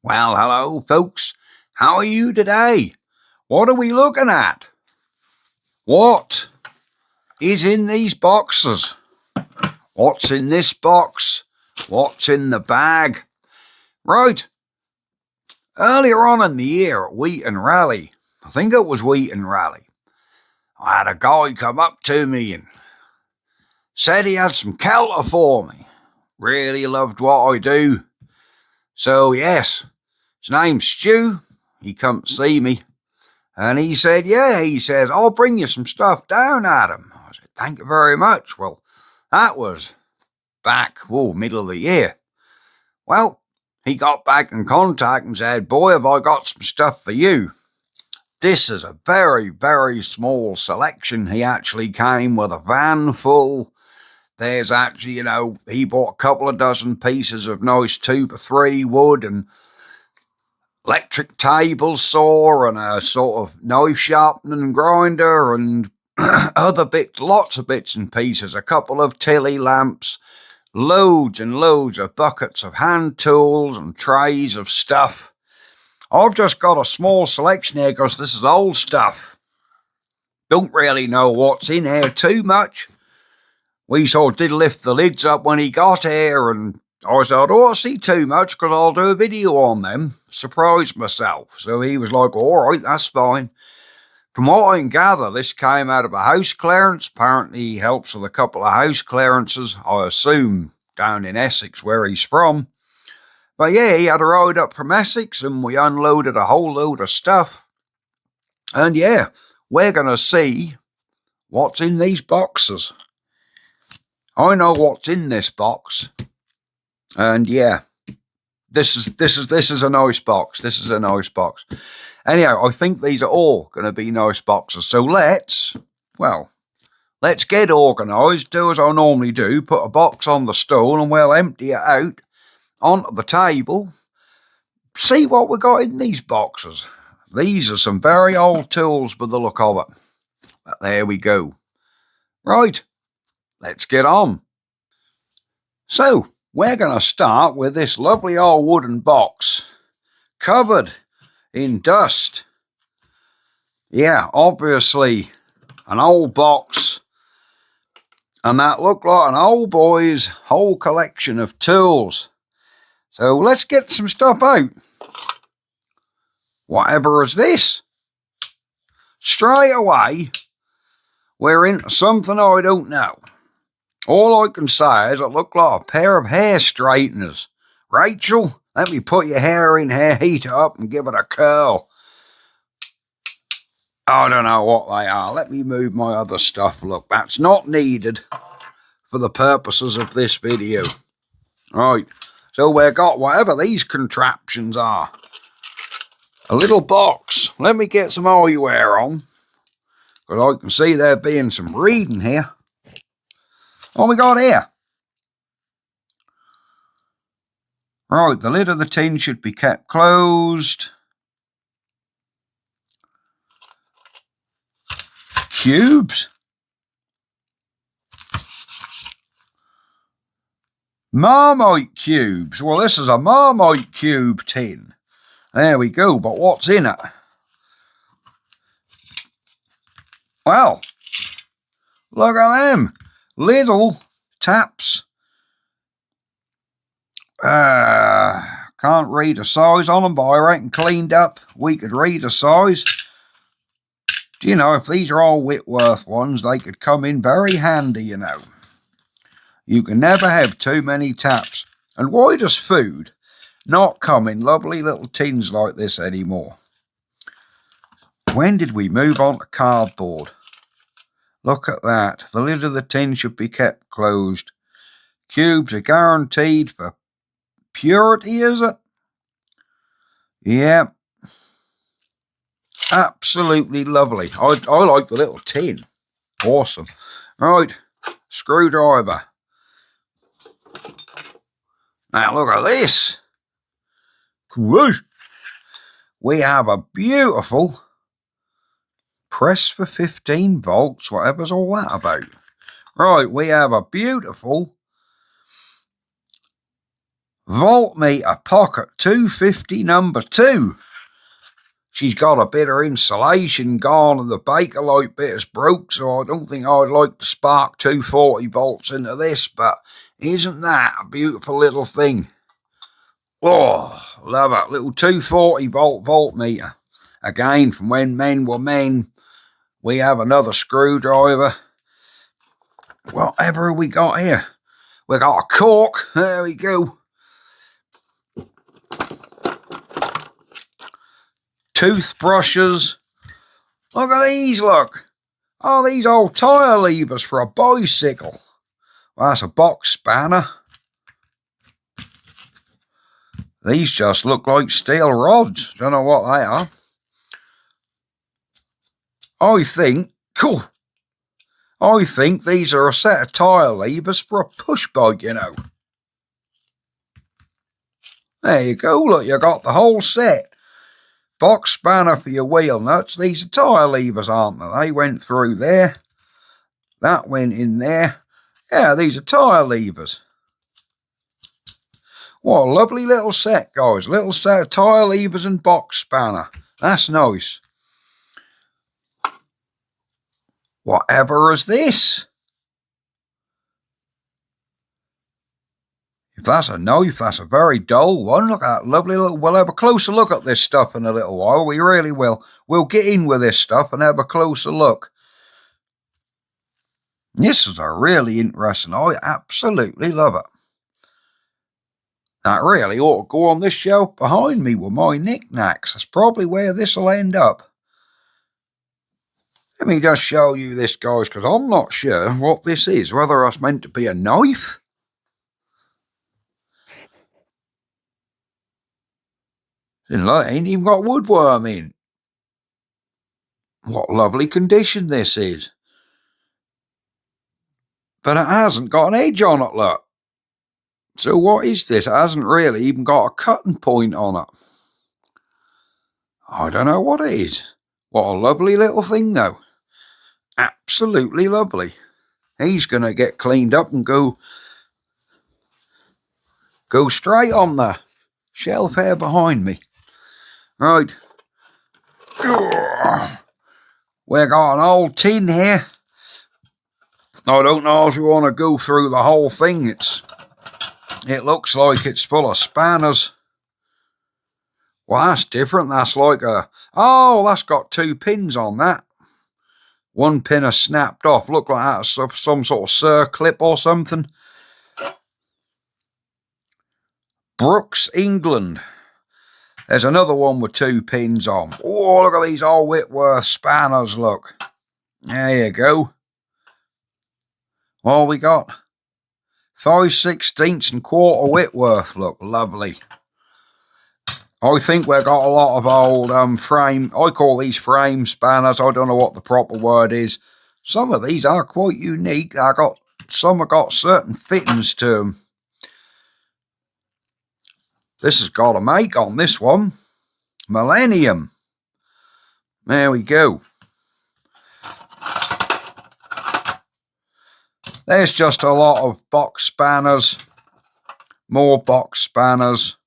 Well, hello, folks. How are you today? What are we looking at? What is in these boxes? What's in this box? What's in the bag? Right. Earlier on in the year at Wheaton Rally, I think it was Wheaton Rally, I had a guy come up to me and said he had some kelter for me. Really loved what I do. So, yes, his name's Stu. He come to see me. And he said, he says, I'll bring you some stuff down, Adam. I said, thank you very much. Well, that was back, middle of the year. Well, he got back in contact and said, boy, have I got some stuff for you. This is a very, very small selection. He actually came with a van full. There's actually, he bought a couple of dozen pieces of nice 2x3 wood and electric table saw and a sort of knife sharpening grinder and other bits, lots of bits and pieces, a couple of tilly lamps, loads and loads of buckets of hand tools and trays of stuff. I've just got a small selection here because this is old stuff. Don't really know what's in here too much. We sort of did lift the lids up when he got here, and I said, I don't see too much because I'll do a video on them. Surprise myself. So he was like, all right, that's fine. From what I can gather, this came out of a house clearance. Apparently he helps with a couple of house clearances, I assume, down in Essex where he's from. But yeah, he had a ride up from Essex and we unloaded a whole load of stuff. And yeah, we're going to see what's in these boxes. I know what's in this box. And yeah, this is a nice box. This is a nice box. Anyhow, I think these are all going to be nice boxes. So let's get organised, do as I normally do, put a box on the stool and we'll empty it out onto the table. See what we got in these boxes. These are some very old tools by the look of it. But there we go. Right, let's get on. So, we're going to start with this lovely old wooden box, covered in dust. Yeah, obviously an old box, and that looked like an old boy's whole collection of tools. So let's get some stuff out. Whatever is this? Straight away, we're into something I don't know. All I can say is it looked like a pair of hair straighteners. Rachel, let me put your hair in here, heat it up and give it a curl. I don't know what they are. Let me move my other stuff. Look, that's not needed for the purposes of this video. Right, so we've got whatever these contraptions are. A little box. Let me get some eyewear on, because I can see there being some reading here. What we got here? Right, the lid of the tin should be kept closed. Cubes. Marmite cubes. Well, this is a Marmite cube tin. There we go, but what's in it? Well, look at them. Little taps. Can't read a size on them, but I reckon cleaned up we could read a size. Do you know, if these are all Whitworth ones, they could come in very handy, you know. You can never have too many taps. And why does food not come in lovely little tins like this anymore? When did we move on to cardboard? Look at that. The lid of the tin should be kept closed. Cubes are guaranteed for purity, is it? Yeah. Absolutely lovely. I like the little tin. Awesome. Right. Screwdriver. Now look at this. Whoosh. We have a beautiful press for 15 volts, whatever's all that about. Right, we have a beautiful Voltmeter pocket 250 number 2. She's got a bit of insulation gone and the Bakelite bit is broke, so I don't think I'd like to spark 240 volts into this, but isn't that a beautiful little thing? Oh, love it. Little 240 volt voltmeter. Again, from when men were men. We have another screwdriver. Whatever we got here? We got a cork. There we go. Toothbrushes. Look at these, look. Oh, these old tyre levers for a bicycle. Well, that's a box spanner. These just look like steel rods. Don't know what they are. I think these are a set of tyre levers for a push bike, you know. There you go, look, you got the whole set. Box spanner for your wheel nuts. These are tyre levers, aren't they? They went through there. That went in there. Yeah, these are tyre levers. What a lovely little set, guys. Little set of tyre levers and box spanner. That's nice. Whatever is this? If that's a knife, that's a very dull one. Look at that lovely little... We'll have a closer look at this stuff in a little while. We really will. We'll get in with this stuff and have a closer look. This is a really interesting... I absolutely love it. That really ought to go on this shelf behind me with my knickknacks. That's probably where this will end up. Let me just show you this, guys, because I'm not sure what this is. Whether it's meant to be a knife. It ain't even got woodworm in. What lovely condition this is. But it hasn't got an edge on it, look. So what is this? It hasn't really even got a cutting point on it. I don't know what it is. What a lovely little thing, though. Absolutely lovely. He's going to get cleaned up and go straight on the shelf here behind me. Right. We've got an old tin here. I don't know if you want to go through the whole thing. It looks like it's full of spanners. Well, that's different. That's like a... Oh, that's got 2 pins on that. One pin has snapped off. Look like that's some sort of circlip or something. Brooks, England. There's another one with 2 pins on. Oh, look at these old Whitworth spanners, look. There you go. What we got? 5/16 and quarter Whitworth, look, lovely. I think we've got a lot of old frame, I call these frame spanners. I don't know what the proper word is. Some of these are quite unique. Some have got certain fittings to them. This has got a make on this one. Millennium. There we go. There's just a lot of box spanners. More box spanners.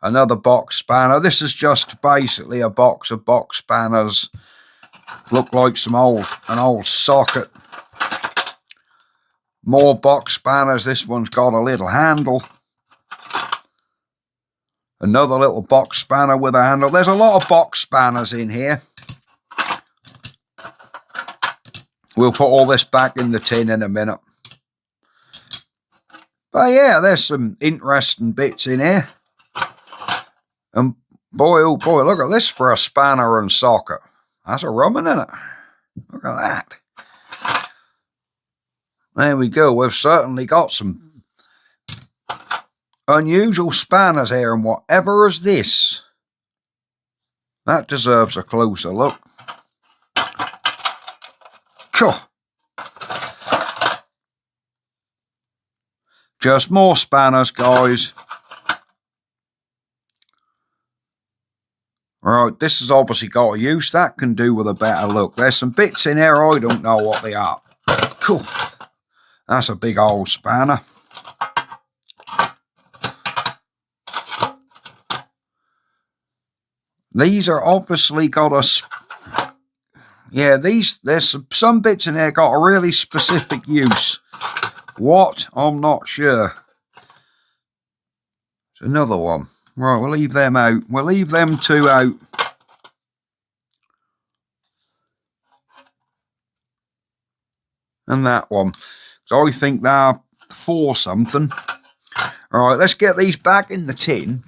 Another box spanner. This is just basically a box of box spanners. Look like an old socket. More box spanners. This one's got a little handle. Another little box spanner with a handle. There's a lot of box spanners in here. We'll put all this back in the tin in a minute. But yeah, there's some interesting bits in here. And boy, oh boy, look at this for a spanner and socket. That's a rubbing in it. Look at that. There we go. We've certainly got some unusual spanners here, and whatever is this? That deserves a closer look. Cool. Just more spanners, guys. Right, this has obviously got a use. That can do with a better look. There's some bits in here, I don't know what they are. Cool. That's a big old spanner. These are obviously got a... Yeah, there's some bits in there got a really specific use. What? I'm not sure. There's another one. Right, we'll leave them out. We'll leave them two out. And that one. So I think they're for something. Alright, let's get these back in the tin.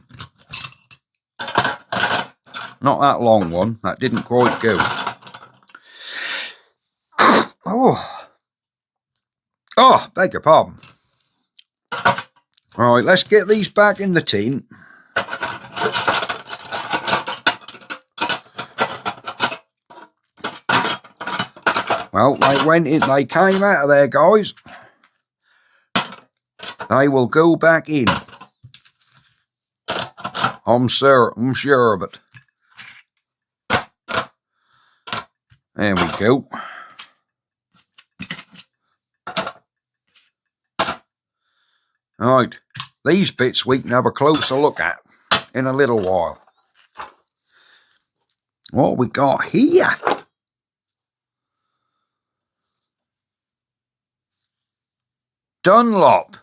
Not that long one. That didn't quite go. Oh, beg your pardon. Alright, let's get these back in the tin. Well, they came out of there, guys. They will go back in. I'm sure of it. There we go. Right, these bits we can have a closer look at in a little while. What we got here? Dunlop.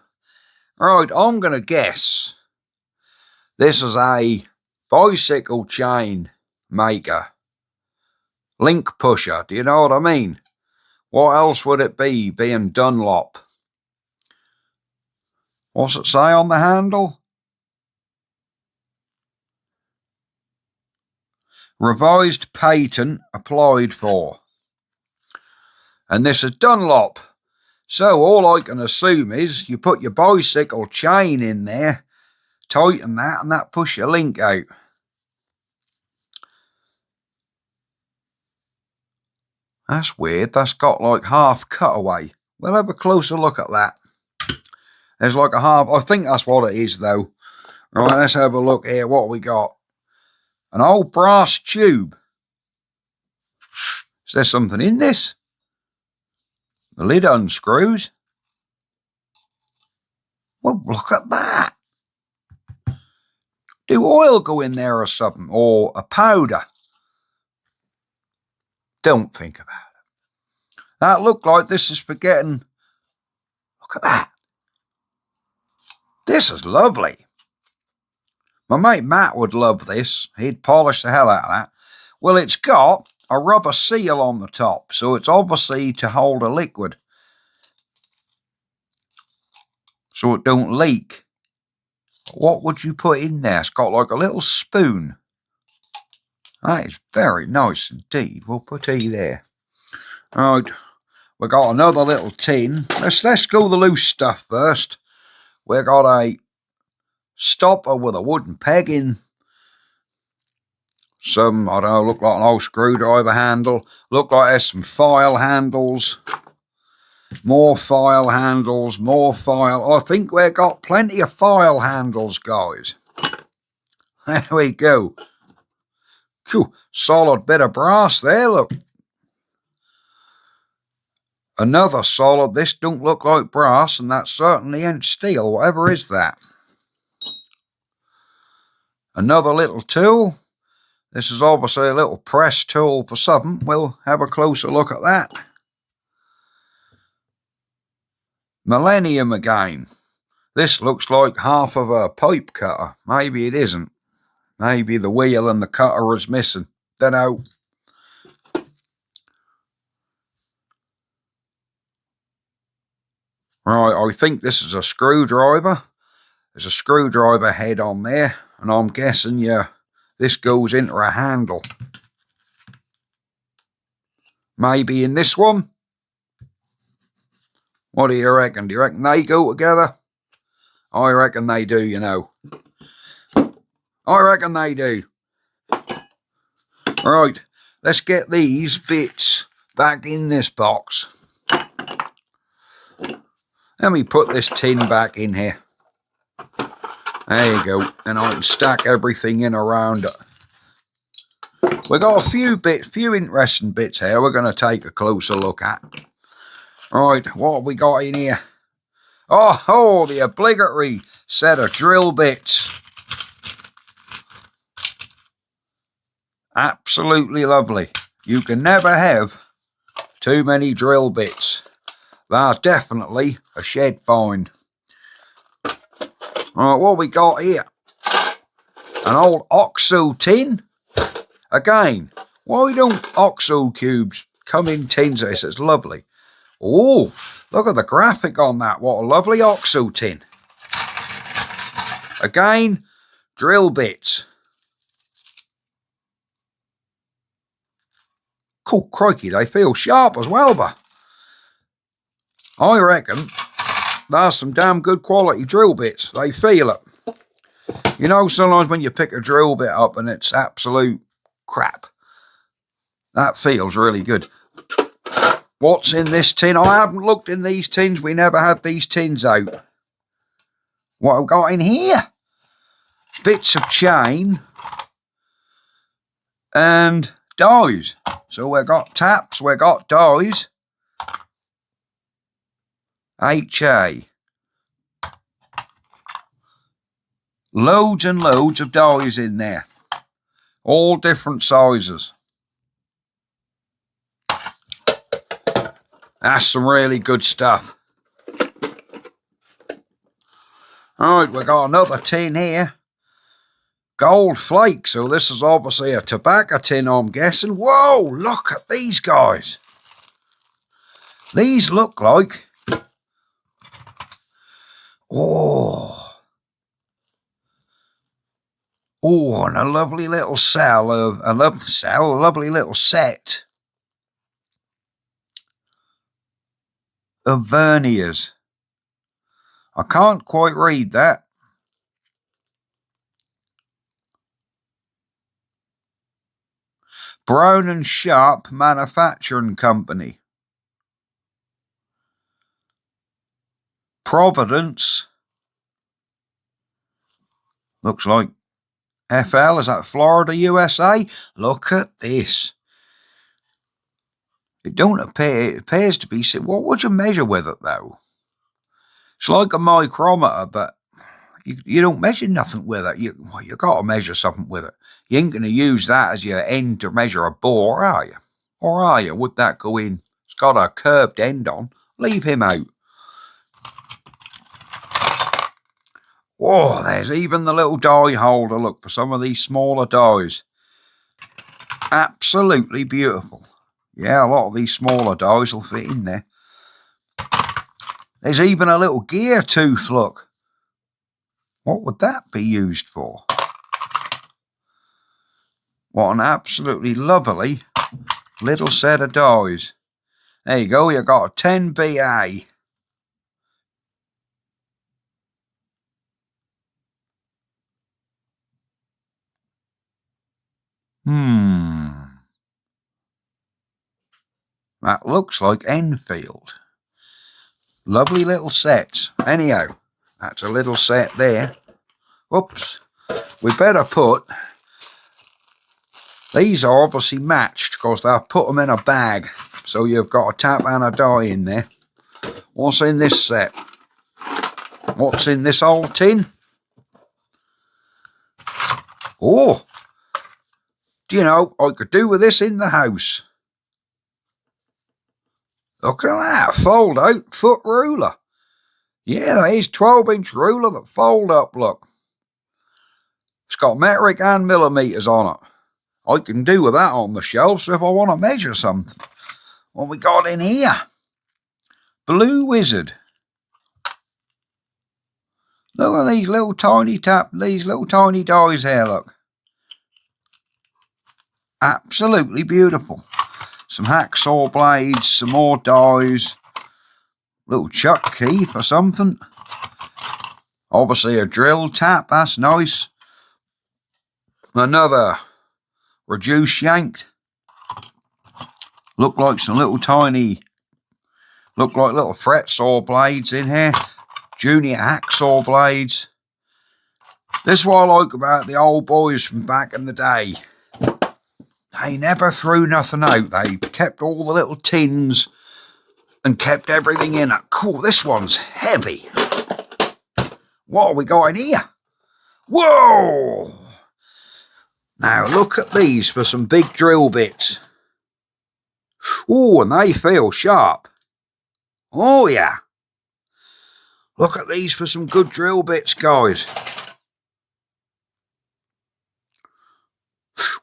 Right, I'm going to guess this is a bicycle chain maker. Link pusher, do you know what I mean? What else would it be, being Dunlop? What's it say on the handle? Revised patent applied for. And this is Dunlop. So all I can assume is you put your bicycle chain in there, tighten that, and that push your link out. That's weird. That's got like half cutaway. We'll have a closer look at that. There's like a half. I think that's what it is, though. Right, let's have a look here. What we got? An old brass tube. Is there something in this? The lid unscrews. Well, look at that. Do oil go in there or something? Or a powder? Don't think about it. That looked like this is for getting... Look at that. This is lovely. My mate Matt would love this. He'd polish the hell out of that. Well, it's got a rubber seal on the top, so it's obviously to hold a liquid, so it don't leak. What would you put in there? It's got like a little spoon. That is very nice indeed. We'll put E there. Right, we got another little tin. Let's go the loose stuff first. We got a stopper with a wooden peg in. Some, I don't know, look like an old screwdriver handle. Look like there's some file handles. More file handles, more file. I think we've got plenty of file handles, guys. There we go. Whew, solid bit of brass there, look. Another solid. This don't look like brass, and that certainly ain't steel. Whatever is that? Another little tool. This is obviously a little press tool for something. We'll have a closer look at that. Millennium again. This looks like half of a pipe cutter. Maybe it isn't. Maybe the wheel and the cutter is missing. Don't know. Right, I think this is a screwdriver. There's a screwdriver head on there, and I'm guessing, yeah, this goes into a handle. Maybe in this one? What do you reckon? Do you reckon they go together? I reckon they do, you know. I reckon they do. Right, let's get these bits back in this box. Let me put this tin back in here. There you go. And I can stack everything in around it. We've got a few interesting bits here we're going to take a closer look at. Right, what have we got in here? Oh, the obligatory set of drill bits. Absolutely lovely. You can never have too many drill bits. That's definitely a shed find. Alright, what we got here? An old OXO tin. Again, why don't OXO cubes come in tins? This is lovely. Oh, look at the graphic on that. What a lovely OXO tin. Again, drill bits. Cool, crikey, they feel sharp as well, but I reckon that's some damn good quality drill bits. They feel it. You know, sometimes when you pick a drill bit up and it's absolute crap, that feels really good. What's in this tin? I haven't looked in these tins. We never had these tins out. What have we got in here? Bits of chain and dies. So we've got taps, we've got dies. HA. Loads and loads of dies in there. All different sizes. That's some really good stuff. Alright, we've got another tin here. Gold flake. So this is obviously a tobacco tin, I'm guessing. Whoa, look at these guys. These look like... Oh, and a lovely little lovely little set of verniers. I can't quite read that. Brown and Sharp Manufacturing Company. Providence. Looks like FL. Is that Florida, USA? Look at this. It don't appear. It appears to be. What would you measure with it, though? It's like a micrometer, but you don't measure nothing with it. You got to measure something with it. You ain't going to use that as your end to measure a bore, are you? Or are you? Would that go in? It's got a curved end on. Leave him out. Oh, there's even the little die holder. Look, for some of these smaller dies. Absolutely beautiful. Yeah, a lot of these smaller dies will fit in there. There's even a little gear tooth, look. What would that be used for? What an absolutely lovely little set of dies. There you go, you got a 10BA. That looks like Enfield. Lovely little sets. Anyhow, that's a little set there. Whoops. We better put... These are obviously matched because they'll put them in a bag. So you've got a tap and a die in there. What's in this set? What's in this old tin? Oh! Do you know, I could do with this in the house. Look at that, fold out foot ruler. Yeah, that is 12-inch ruler that fold up, look. It's got metric and millimetres on it. I can do with that on the shelf, so if I want to measure something. What we got in here? Blue Wizard. Look at these little tiny dies here, look. Absolutely beautiful. Some hacksaw blades, some more dies. Little chuck key for something. Obviously a drill tap, that's nice. Another reduced yanked. Look like some little tiny, look like little fret saw blades in here. Junior hacksaw blades. This is what I like about the old boys from back in the day. They never threw nothing out. They kept all the little tins and kept everything in it. Cool, this one's heavy. What have we got in here? Whoa! Now look at these for some big drill bits. Oh, and they feel sharp. Oh yeah. Look at these for some good drill bits, guys.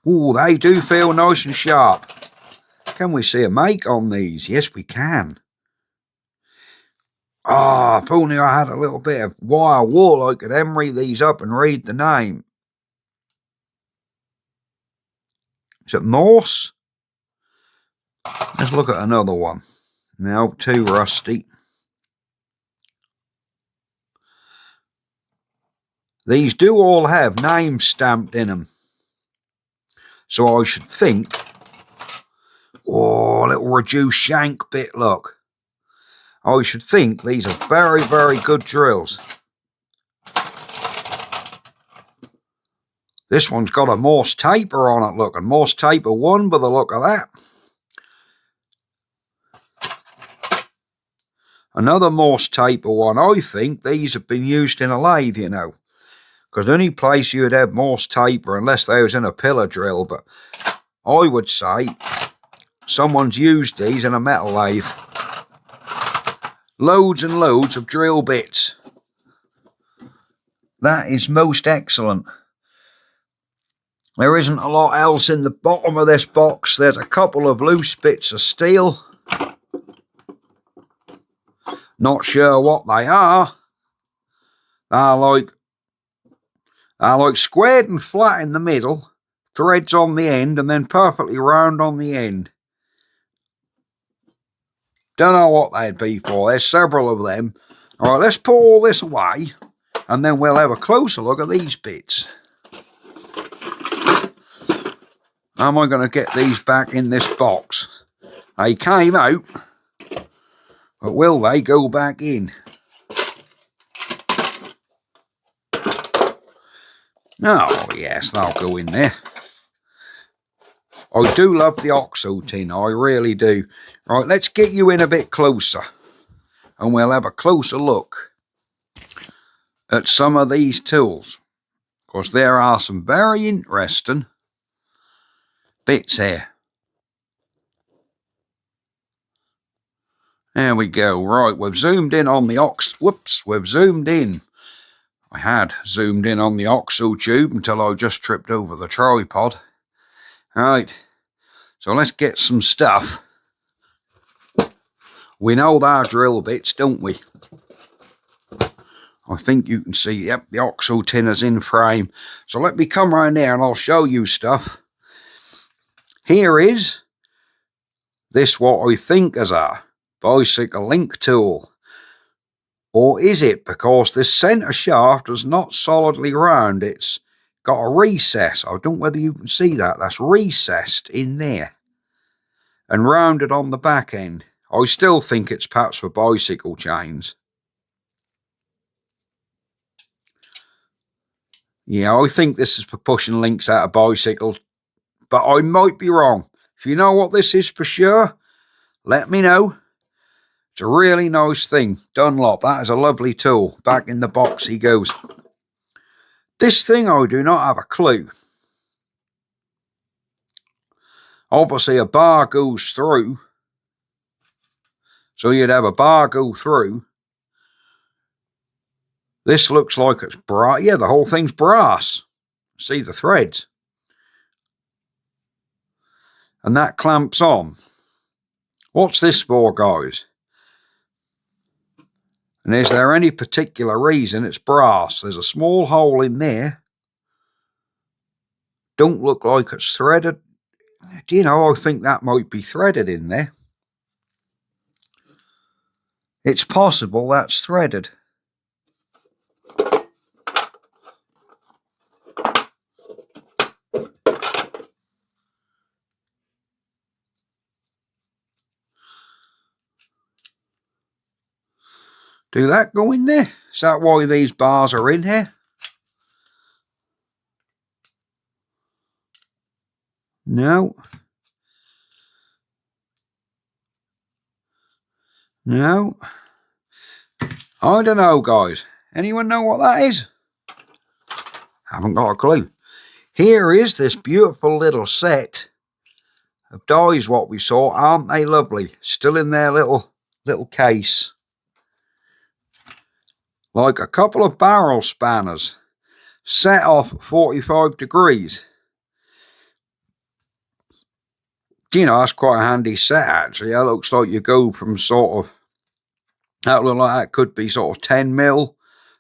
Oh, they do feel nice and sharp. Can we see a make on these? Yes, we can. Ah, if only I had a little bit of wire wool, I could emery these up and read the name. Is it Morse? Let's look at another one. No, too rusty. These do all have names stamped in them. So I should think... Oh, a little reduced shank bit, look. I should think these are very, very good drills. This one's got a Morse taper on it, look, and Morse taper 1 by the look of that. Another Morse taper one. I think these have been used in a lathe, you know, because the only place you would have Morse taper, unless they was in a pillar drill, but I would say someone's used these in a metal lathe. Loads and loads of drill bits. That is most excellent. There isn't a lot else in the bottom of this box. There's a couple of loose bits of steel. Not sure what they are. They're like squared and flat in the middle, threads on the end, and then perfectly round on the end. Don't know what they'd be for. There's several of them. All right, let's put all this away, and then we'll have a closer look at these bits. How am I going to get these back in this box? They came out, but will they go back in? Oh, yes, they'll go in there. I do love the OXO tin, I really do. Right, let's get you in a bit closer, and we'll have a closer look at some of these tools. Because there are some very interesting bits here. There we go. Right, we've zoomed in on the we've zoomed in. I had zoomed in on the OXO tube until I just tripped over the tripod. Right, so let's get some stuff. We know they're drill bits, don't we? I think you can see, yep, the OXO tin is in frame. So let me come around there and I'll show you stuff. Here is this, what I think is a bicycle link tool. Or is it? Because this centre shaft is not solidly round. It's got a recess. I don't know whether you can see that. That's recessed in there and rounded on the back end. I still think it's perhaps for bicycle chains. Yeah, I think this is for pushing links out of bicycles, but I might be wrong. If you know what this is for sure, let me know. It's a really nice thing. Dunlop, that is a lovely tool. Back in the box he goes. This thing, I do not have a clue. Obviously a bar goes through, so you'd have a bar go through. This looks like it's brass. Yeah, the whole thing's brass. See the threads. And that clamps on. What's this for, guys? And is there any particular reason it's brass? There's a small hole in there. Don't look like it's threaded. Do you know, I think that might be threaded in there. It's possible that's threaded. Do that go in there? Is that why these bars are in here? No. No. I don't know, guys. Anyone know what that is? Haven't got a clue. here is this beautiful little set of dies what we saw. Aren't they lovely? Still in their little case. Like a couple of barrel spanners set off at 45 degrees. You know, that's quite a handy set actually. That looks like you go from sort of, that look like that could be sort of 10 mil,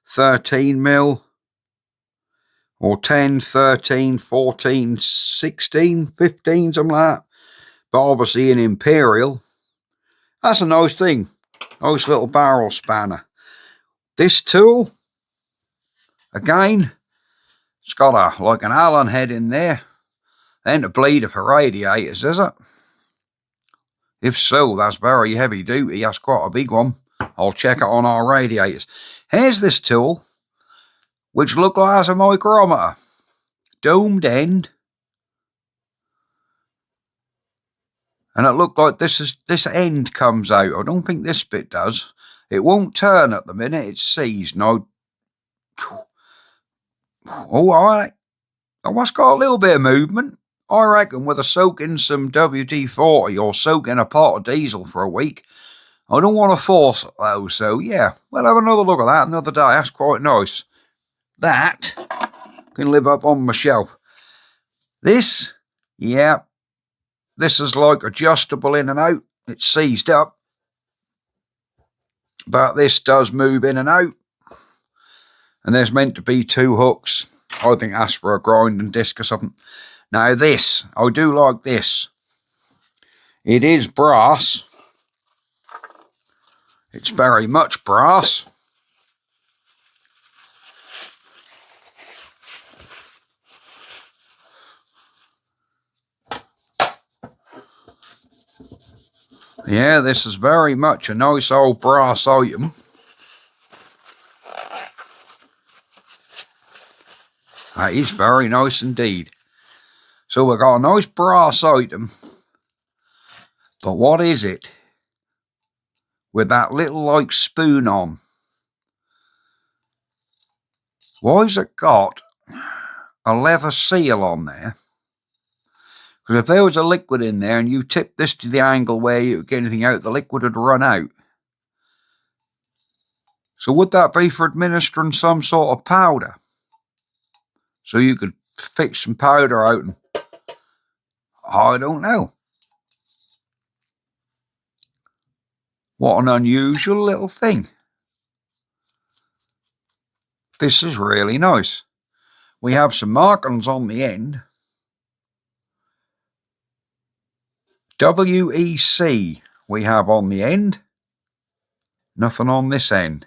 13 mil, or 10, 13, 14, 16, 15, something like that. But obviously in Imperial, that's a nice thing. Nice little barrel spanner. This tool, again, it's got a like an Allen head in there. And a bleeder for radiators, is it? If so, that's very heavy duty. That's quite a big one. I'll check it on our radiators. Here's this tool, which looks like a micrometer. Domed end. And it looked like this end comes out. I don't think this bit does. It won't turn at the minute. It's seized. No. Oh, all right. Oh, it's got a little bit of movement. I reckon with a soak in some WD-40 or soak in a pot of diesel for a week, I don't want to force it though, so yeah, we'll have another look at that another day. That's quite nice. That can live up on my shelf. This, yeah, this is like adjustable in and out. It's seized up, but this does move in and out. And there's meant to be 2 hooks. I think that's for a grinding disc or something. Now this, I do like this. It is brass. It's very much brass. Yeah, this is very much a nice old brass item. That is very nice indeed. So we've got a nice brass item. But what is it? With that little like spoon on. Why's it got a leather seal on there? Because if there was a liquid in there and you tip this to the angle where you get anything out, the liquid would run out. So would that be for administering some sort of powder? So you could fix some powder out and... I don't know. What an unusual little thing. This is really nice. We have some markings on the end. WEC we have on the end. Nothing on this end.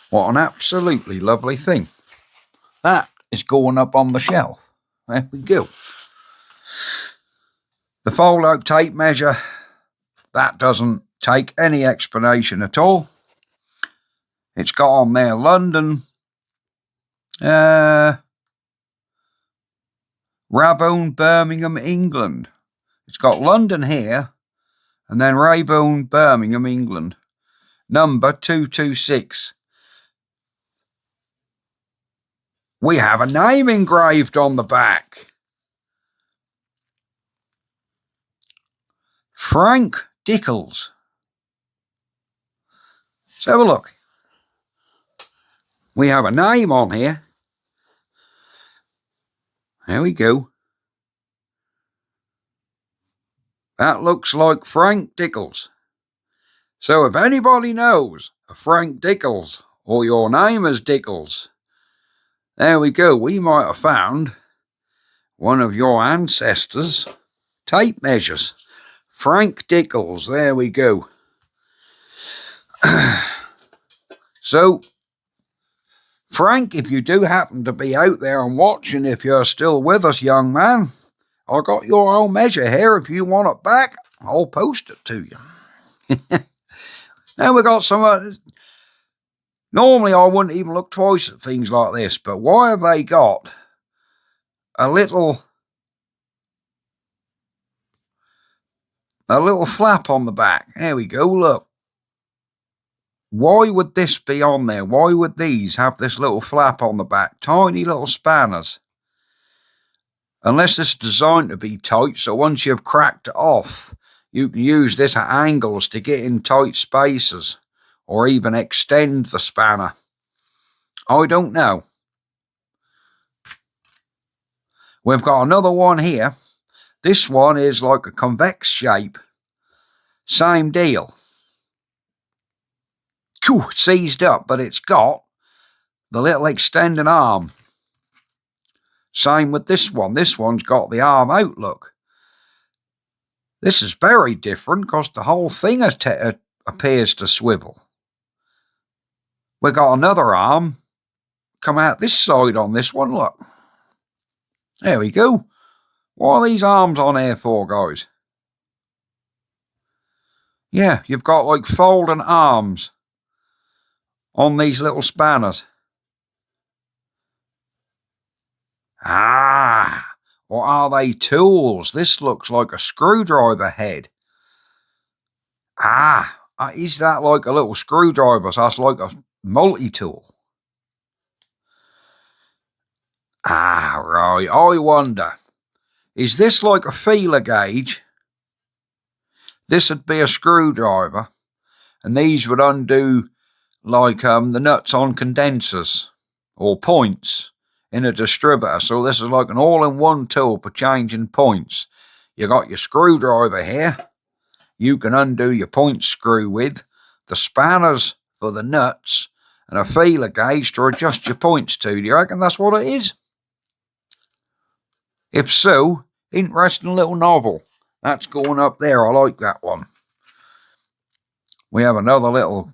What an absolutely lovely thing. That is going up on the shelf. There we go. The fold-out tape measure, that doesn't take any explanation at all. It's got on there London, Rathbone, Birmingham, England. It's got London here, and then Rathbone, Birmingham, England. Number 226. We have a name engraved on the back. Frank Dickles. Let's have a look. We have a name on here. There we go. That looks like Frank Dickles. So if anybody knows a Frank Dickles, or your name is Dickles, there we go. We might have found one of your ancestors' tape measures. Frank Dickles, there we go. So, Frank, if you do happen to be out there and watching, if you're still with us, young man, I got your own measure here. If you want it back, I'll post it to you. Now we got some... normally I wouldn't even look twice at things like this, but why have they got a little flap on the back? There we go, look. Why would this be on there? Why would these have this little flap on the back? Tiny little spanners. Unless it's designed to be tight, so once you've cracked it off, you can use this at angles to get in tight spaces, or even extend the spanner. I don't know. We've got another one here. This one is like a convex shape. Same deal. Seized up, but it's got the little extending arm. Same with this one. This one's got the arm out, look. This is very different because the whole thing appears to swivel. We've got another arm come out this side on this one, look. There we go. What are these arms on here for, guys? Yeah, you've got like folding arms on these little spanners. Ah, or are they tools? This looks like a screwdriver head. Ah, is that like a little screwdriver? So that's like a multi-tool. Ah, right. I wonder, is this like a feeler gauge? This would be a screwdriver, and these would undo like the nuts on condensers or points in a distributor. So this is like an all-in-one tool for changing points. You got your screwdriver here. You can undo your point screw with, the spanners for the nuts, and a feeler gauge to adjust your points to. Do you reckon that's what it is? If so, interesting little novel. That's going up there. I like that one. We have another little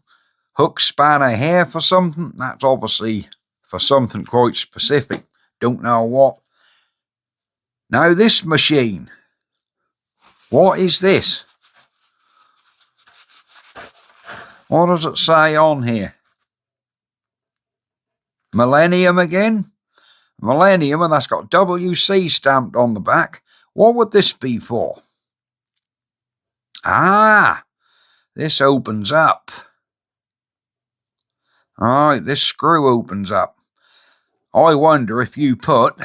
hook spanner here for something. That's obviously for something quite specific. Don't know what. Now this machine. What is this? What does it say on here? Millennium again? Millennium, and that's got WC stamped on the back. What would this be for? Ah, this opens up. All right, this screw opens up. I wonder if you put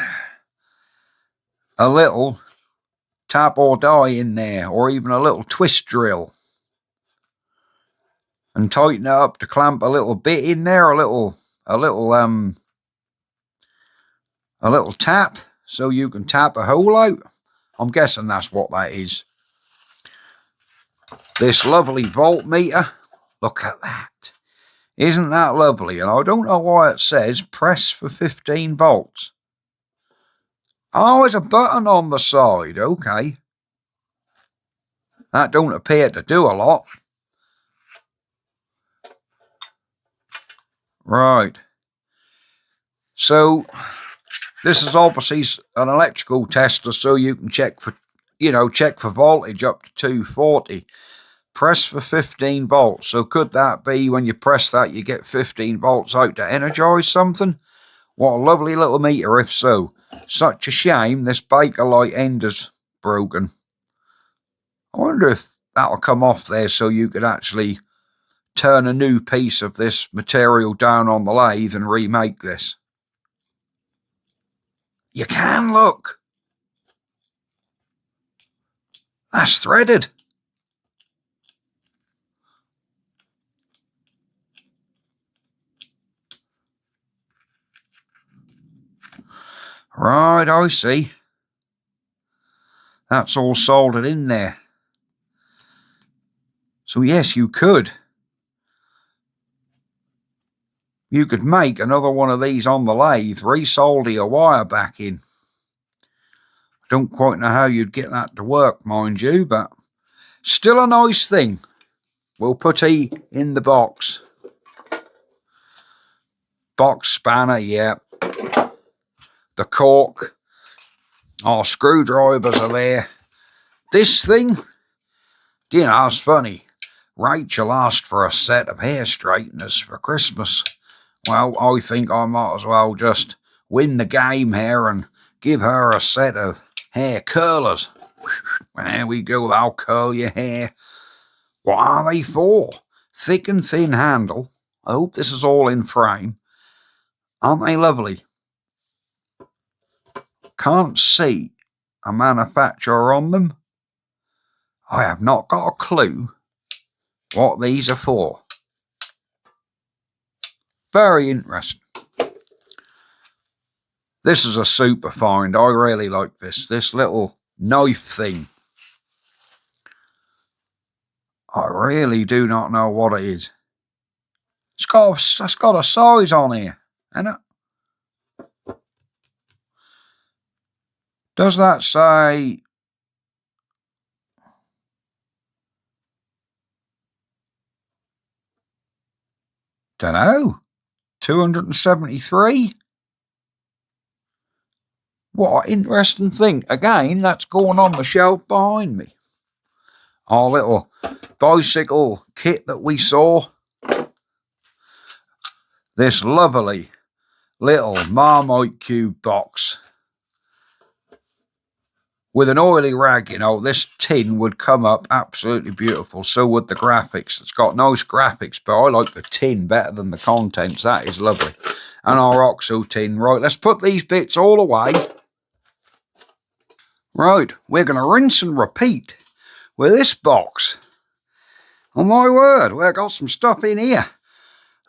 a little tap or die in there, or even a little twist drill, and tighten it up to clamp a little bit in there, a little tap, so you can tap a hole out. I'm guessing that's what that is. This lovely voltmeter. Look at that. Isn't that lovely? And I don't know why it says press for 15 volts. Oh, there's a button on the side. Okay. That don't appear to do a lot. Right. So this is obviously an electrical tester, so you can check for, check for voltage up to 240. Press for 15 volts. So could that be when you press that, you get 15 volts out to energize something? What a lovely little meter, if so. Such a shame this Bakelite end is broken. I wonder if that'll come off there so you could actually turn a new piece of this material down on the lathe and remake this. You can, look. That's threaded. Right, I see. That's all soldered in there. So yes, you could. You could make another one of these on the lathe, resolder your wire back in. I don't quite know how you'd get that to work, mind you, but still a nice thing. We'll put E in the box. Box spanner, yeah. The cork. Our screwdrivers are there. This thing, you know, it's funny. Rachel asked for a set of hair straighteners for Christmas. Well, I think I might as well just win the game here and give her a set of hair curlers. There we go, I'll curl your hair. What are they for? thick and thin handle. I hope this is all in frame. Aren't they lovely? Can't see a manufacturer on them. I have not got a clue what these are for. Very interesting. This is a super find. I really like this. This little knife thing. I really do not know what it is. It's got a size on here, hasn't it? Does that say? Don't know. 273? What an interesting thing. Again, that's going on the shelf behind me. Our little bicycle kit that we saw. This lovely little Marmite cube box. With an oily rag, you know, this tin would come up absolutely beautiful. So would the graphics. It's got nice graphics, but I like the tin better than the contents. That is lovely. And our OXO tin. Right, let's put these bits all away. Right, we're going to rinse and repeat with this box. Oh my word, we've got some stuff in here.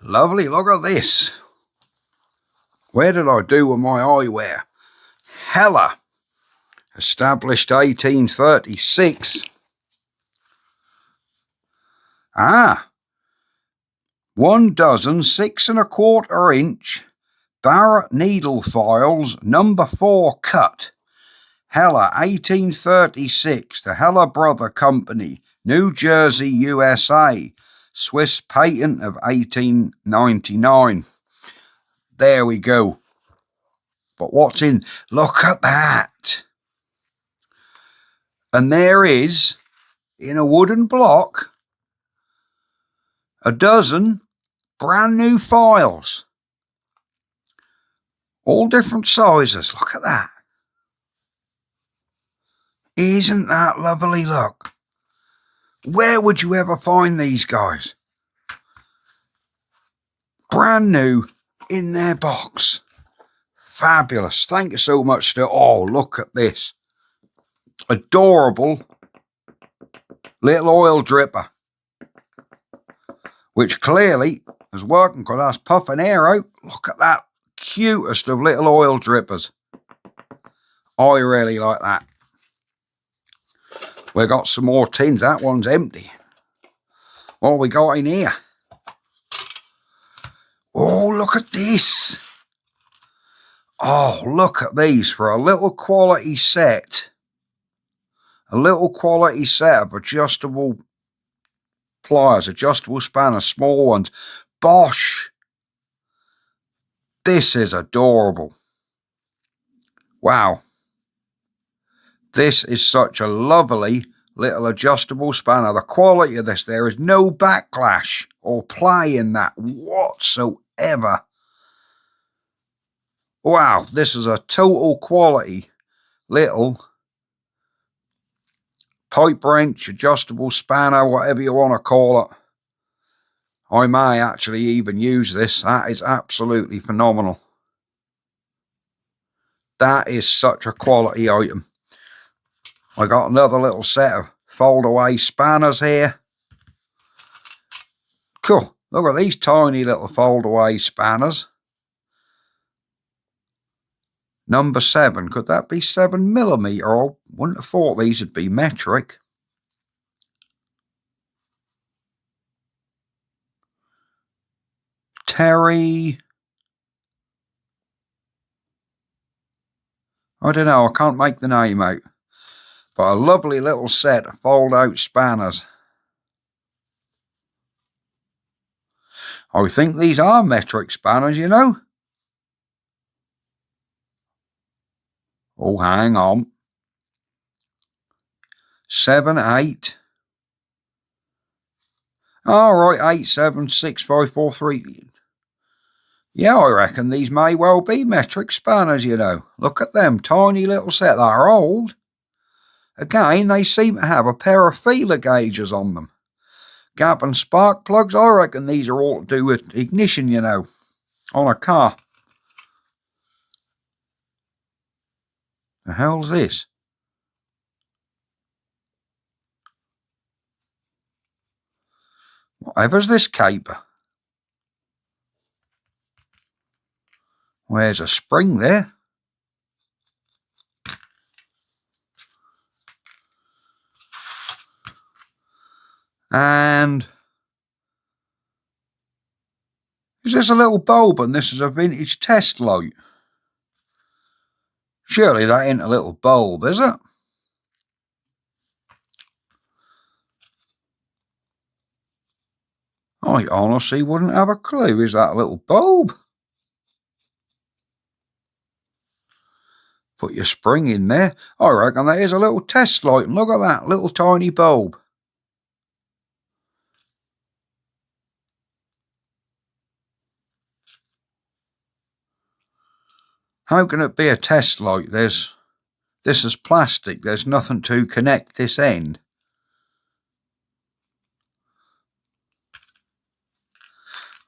Lovely, look at this. Where did I do with my eyewear? Hella. Established 1836. 1 dozen 6 1/4 inch Barrett needle files, number 4 cut. Hella 1836. The Hella Brother Company, New Jersey, USA. Swiss patent of 1899. There we go. But what's in? Look at that. And there is, in a wooden block, a dozen brand new files. All different sizes. Look at that. Isn't that lovely? Look. Where would you ever find these guys? Brand new in their box. Fabulous. Thank you so much. Oh, look at this. Adorable little oil dripper, which clearly is working because that's puffing air out. Look at that. Cutest of little oil drippers. I really like that. We got some more tins. That one's empty. What we got in here? Oh, look at this. Oh, look at these for a little quality set. A little quality set of adjustable pliers, adjustable spanners, small ones. Bosch. This is adorable. Wow. This is such a lovely little adjustable spanner. The quality of this, there is no backlash or play in that whatsoever. Wow, this is a total quality little pipe wrench, adjustable spanner, whatever you want to call it. I may actually even use this. That is absolutely phenomenal. That is such a quality item. I got another little set of fold-away spanners here. Cool. Look at these tiny little fold-away spanners. Number 7. Could that be 7mm? I wouldn't have thought these would be metric. Terry. I don't know. I can't make the name out. But a lovely little set of fold-out spanners. I think these are metric spanners, you know. Oh, hang on. 7, 8. All right, 8, 7, 6, 5, 4, 3. Yeah, I reckon these may well be metric spanners, you know. Look at them, tiny little set. They are old. Again, they seem to have a pair of feeler gauges on them. gap and spark plugs. I reckon these are all to do with ignition, you know, on a car. The hell's this? Whatever's this caper? Where's a spring there? And is this a little bulb and this is a vintage test light? Surely that ain't a little bulb, is it? I honestly wouldn't have a clue. Is that a little bulb? Put your spring in there. I reckon that is a little test light. And look at that little tiny bulb. How can it be a test light? This is plastic. There's nothing to connect this end.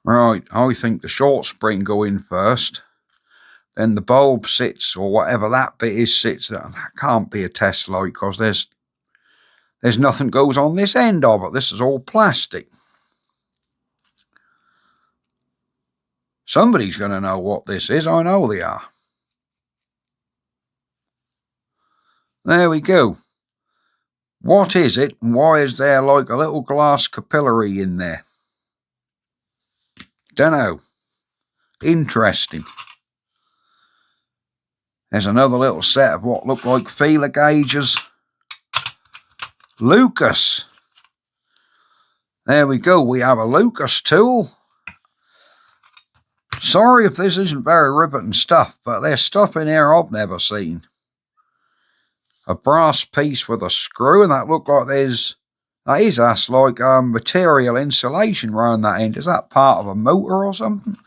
Right, I think the short spring go in first. Then the bulb sits, or whatever that bit is, sits. That can't be a test light because there's nothing goes on this end of it. This is all plastic. Somebody's going to know what this is. I know they are. There we go. What is it, and why is there like a little glass capillary in there? Dunno. Interesting. There's another little set of what look like feeler gauges. Lucas. There we go. We have a Lucas tool. Sorry if this isn't very riveting stuff, but there's stuff in here I've never seen. A brass piece with a screw, and that look like that's like material insulation around that end. Is that part of a motor or something?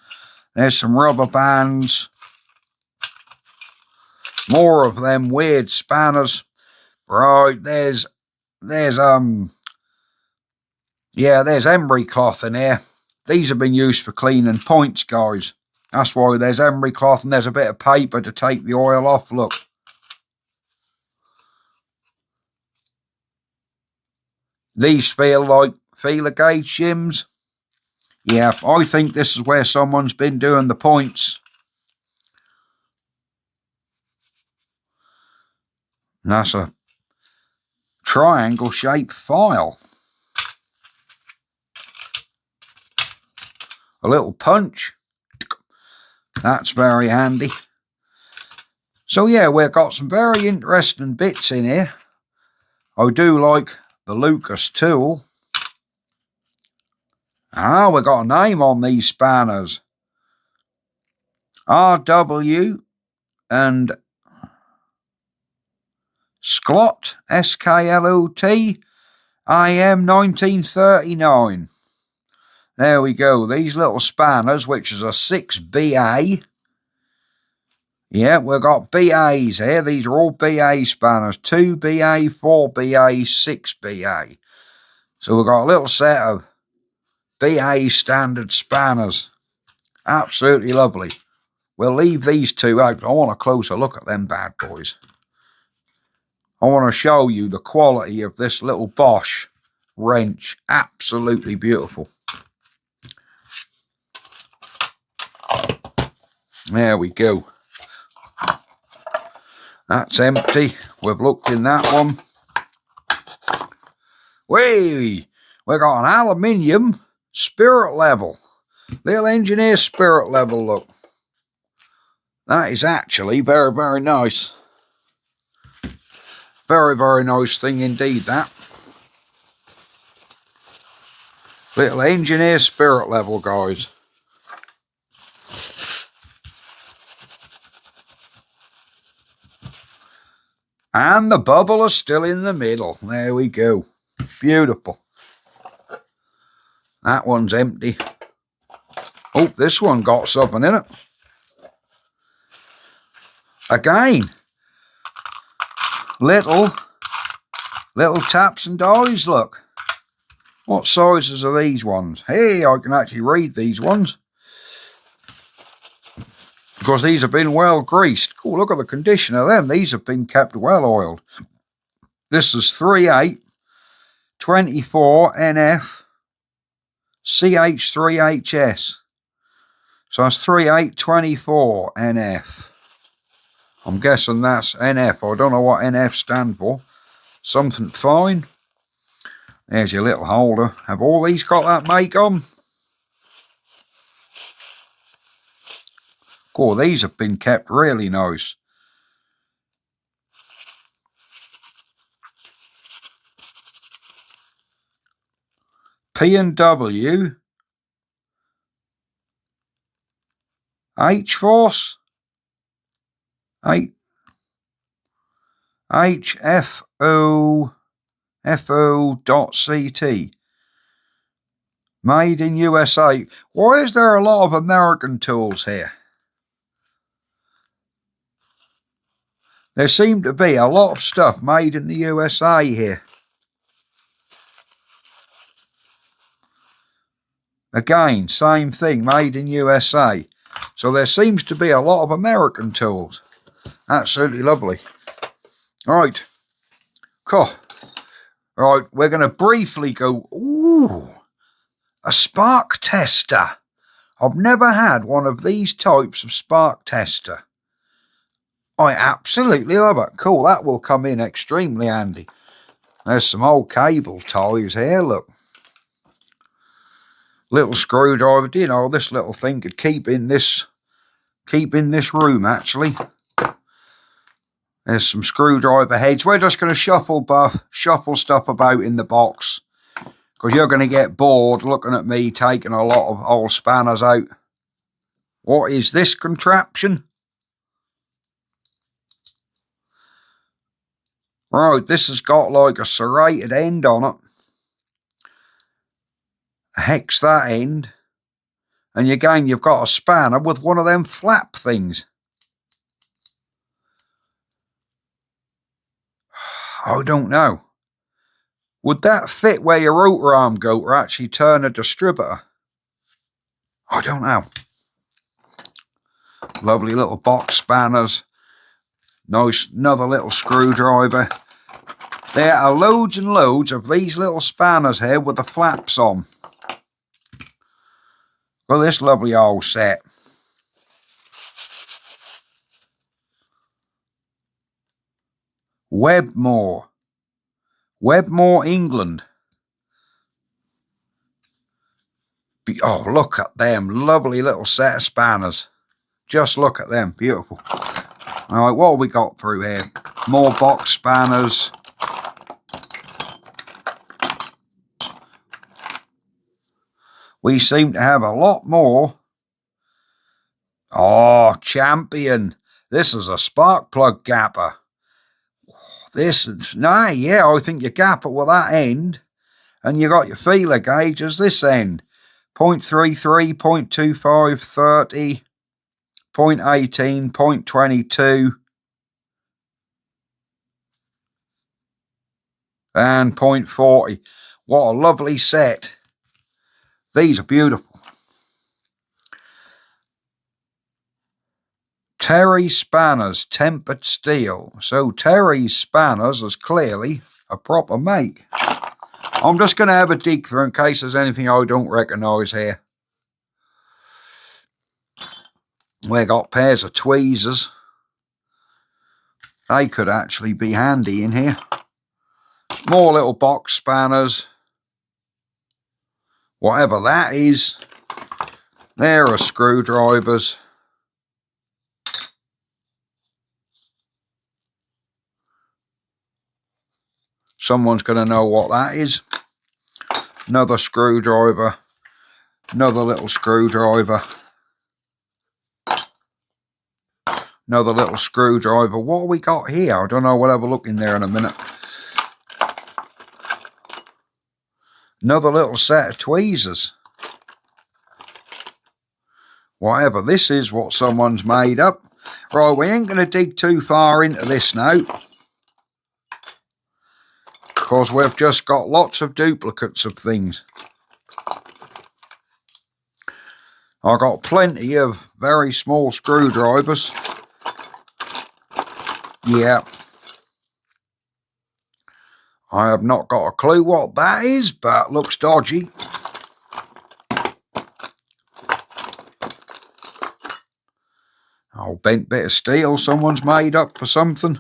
There's some rubber bands. More of them weird spanners. Right, there's emery cloth in here. These have been used for cleaning points, guys. That's why there's emery cloth, and there's a bit of paper to take the oil off. Look. These feel like feeler gauge shims. Yeah, I think this is where someone's been doing the points. And that's a triangle shaped file. A little punch. That's very handy. So yeah, we've got some very interesting bits in here. I do like the Lucas tool. Ah, we got a name on these spanners. RW and Sklot, SKLOT, IM 1939. There we go. These little spanners, which is a 6BA. Yeah, we've got BAs here. These are all BA spanners. 2BA, 4BA, 6BA. So we've got a little set of BA standard spanners. Absolutely lovely. We'll leave these two out. I want a closer look at them bad boys. I want to show you the quality of this little Bosch wrench. Absolutely beautiful. There we go. That's empty. We've looked in that one. We've got an aluminium spirit level. Little engineer spirit level, look. That is actually very, very nice. Very, very nice thing indeed, that. Little engineer spirit level, guys. And the bubble is still in the middle. There we go. Beautiful. That one's empty. Oh, this one got something in it. Again. Little taps and dies, look. What sizes are these ones? Hey, I can actually read these ones. Because these have been well greased. Cool, look at the condition of them. These have been kept well oiled. This is 38 24 NF CH3HS. So that's 3824 NF. I'm guessing that's NF. I don't know what NF stand for. Something fine. There's your little holder. Have all these got that make on? Cool, these have been kept really nice. P&W H-Force HFO.CT. Made in USA. Why is there a lot of American tools here? There seem to be a lot of stuff made in the USA here. Again, same thing, made in USA. So there seems to be a lot of American tools. Absolutely lovely. Right. Cool. Right, we're going to briefly go, ooh, a spark tester. I've never had one of these types of spark tester. I absolutely love it. Cool, that will come in extremely handy. There's some old cable ties here, look. Little screwdriver, you know, this little thing could keep in this room actually. There's some screwdriver heads. We're just going to shuffle stuff about in the box because you're going to get bored looking at me taking a lot of old spanners out. What is this contraption? Right, this has got like a serrated end on it. Hex that end. And again, you've got a spanner with one of them flap things. I don't know. Would that fit where your rotor arm go to actually turn a distributor? I don't know. Lovely little box spanners. Nice, another little screwdriver. There are loads and loads of these little spanners here with the flaps on. Well, this lovely old set. Webmore, England. Oh, look at them. Lovely little set of spanners. Just look at them. Beautiful. All right, what have we got through here? More box spanners. We seem to have a lot more. Oh, champion. This is a spark plug gapper. This is, nah, yeah, I think you gap it with that end. And you got your feeler gauges this end. 0.33, 0.25, 30, 0.18, 0.22. And 0.40. What a lovely set. These are beautiful. Terry Spanners, tempered steel. So Terry's Spanners is clearly a proper make. I'm just going to have a dig through in case there's anything I don't recognise here. We got pairs of tweezers. They could actually be handy in here. More little box spanners. Whatever that is. There are screwdrivers. Someone's going to know what that is. Another screwdriver. Another little screwdriver. Another little screwdriver. What have we got here? I don't know. We'll have a look in there in a minute. Another little set of tweezers. Whatever this is, what someone's made up. Right, we ain't going to dig too far into this now. because we've just got lots of duplicates of things. I've got plenty of very small screwdrivers. Yeah. I have not got a clue what that is, but looks dodgy. Oh, bent bit of steel someone's made up for something.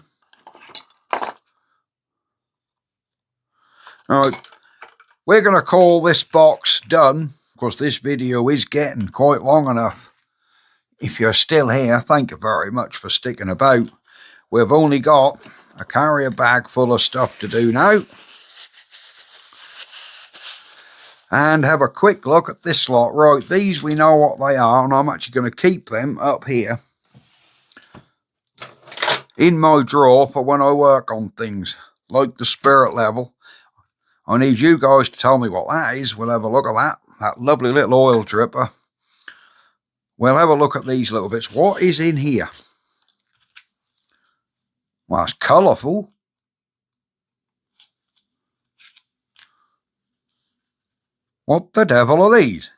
Right, we're going to call this box done, because this video is getting quite long enough. If you're still here, thank you very much for sticking about. We've only got a carrier bag full of stuff to do now. And have a quick look at this lot. Right, these we know what they are, and I'm actually going to keep them up here in my drawer for when I work on things, like the spirit level. I need you guys to tell me what that is. We'll have a look at that lovely little oil dripper. We'll have a look at these little bits. What is in here? Well, it's colourful. What the devil are these?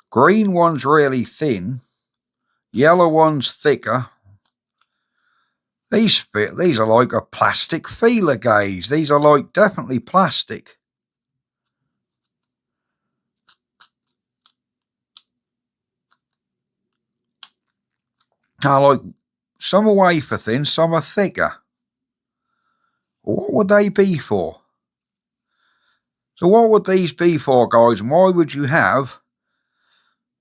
Green one's really thin. Yellow one's thicker. These are like a plastic feeler gauge. These are like definitely plastic. Now, like, some are wafer thin, some are thicker. What would they be for? So what would these be for, guys? And why would you have